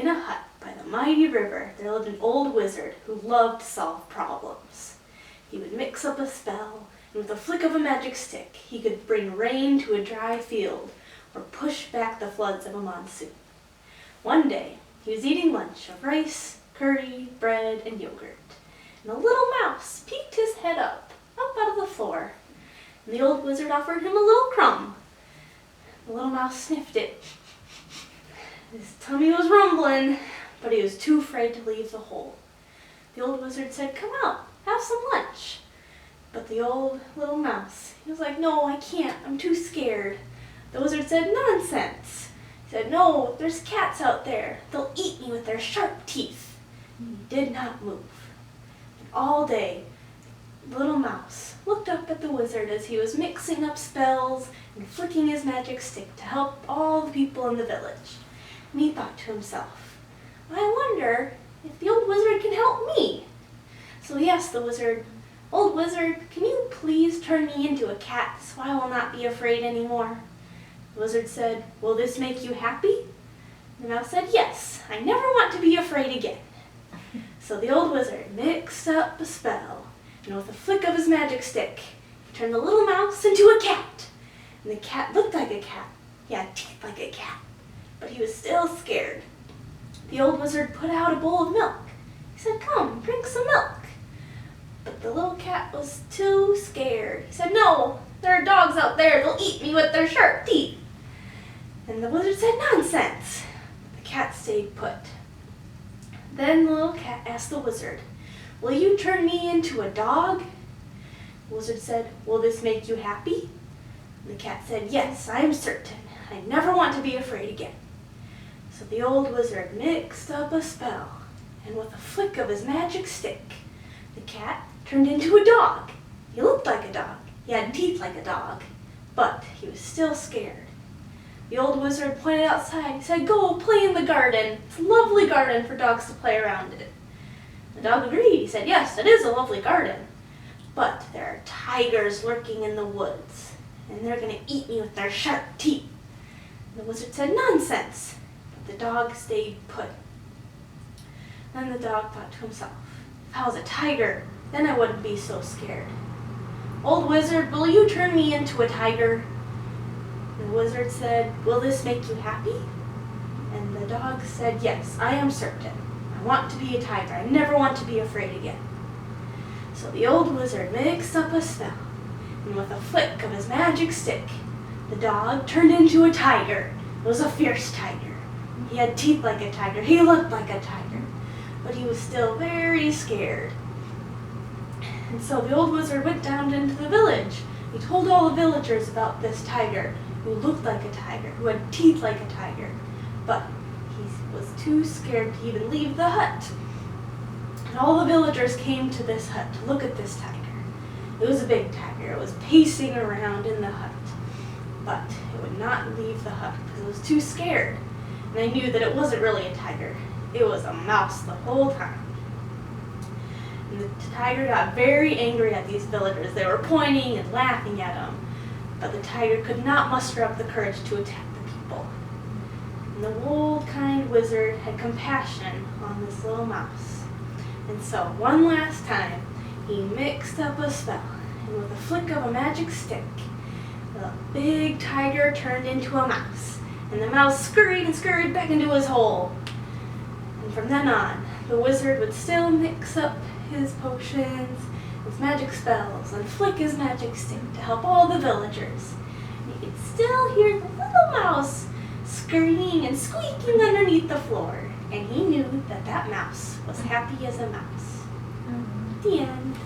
In a hut by the mighty river, there lived an old wizard who loved to solve problems. He would mix up a spell, and with a flick of a magic stick, he could bring rain to a dry field or push back the floods of a monsoon. One day, he was eating lunch of rice, curry, bread, and yogurt, and a little mouse peeked his head up out of the floor, and the old wizard offered him a little crumb. The little mouse sniffed it. His tummy was rumbling, but he was too afraid to leave the hole. The old wizard said, "Come out, have some lunch." But the old little mouse, he was like, "No, I can't, I'm too scared." The wizard said, "Nonsense." He said, "No, there's cats out there. They'll eat me with their sharp teeth." And he did not move. And all day, the little mouse looked up at the wizard as he was mixing up spells and flicking his magic stick to help all the people in the village. And he thought to himself, "I wonder if the old wizard can help me." So he asked the wizard, "Old wizard, can you please turn me into a cat so I will not be afraid anymore?" The wizard said, "Will this make you happy?" The mouse said, "Yes, I never want to be afraid again." So the old wizard mixed up a spell, and with a flick of his magic stick, he turned the little mouse into a cat. And the cat looked like a cat. He had teeth like a cat, but he was still scared. The old wizard put out a bowl of milk. He said, "Come, drink some milk." But the little cat was too scared. He said, "No, there are dogs out there. They'll eat me with their sharp teeth." And the wizard said, "Nonsense." The cat stayed put. Then the little cat asked the wizard, "Will you turn me into a dog?" The wizard said, "Will this make you happy?" The cat said, "Yes, I am certain. I never want to be afraid again." So the old wizard mixed up a spell, and with a flick of his magic stick, the cat turned into a dog. He looked like a dog. He had teeth like a dog, but he was still scared. The old wizard pointed outside. He said, "Go play in the garden. It's a lovely garden for dogs to play around in." The dog agreed. He said, "Yes, it is a lovely garden, but there are tigers lurking in the woods, and they're going to eat me with their sharp teeth." The wizard said, "Nonsense," but the dog stayed put. Then the dog thought to himself, "If I was a tiger, then I wouldn't be so scared. Old wizard, will you turn me into a tiger?" The wizard said, "Will this make you happy?" And the dog said, "Yes, I am certain. I want to be a tiger. I never want to be afraid again." So the old wizard mixed up a spell, and with a flick of his magic stick, the dog turned into a tiger. It was a fierce tiger. He had teeth like a tiger. He looked like a tiger, but he was still very scared. And so the old wizard went down into the village. He told all the villagers about this tiger who looked like a tiger, who had teeth like a tiger, but he was too scared to even leave the hut. And all the villagers came to this hut to look at this tiger. It was a big tiger. It was pacing around in the hut, but it would not leave the hut because it was too scared. And they knew that it wasn't really a tiger. It was a mouse the whole time. And the tiger got very angry at these villagers. They were pointing and laughing at him, but the tiger could not muster up the courage to attack the people. And the old, kind wizard had compassion on this little mouse. And so, one last time, he mixed up a spell, and with a flick of a magic stick, the big tiger turned into a mouse, and the mouse scurried and scurried back into his hole. And from then on, the wizard would still mix up his potions, his magic spells, and flick his magic stick to help all the villagers. And you could still hear the little mouse scurrying and squeaking underneath the floor, and he knew that that mouse was happy as a mouse. The end.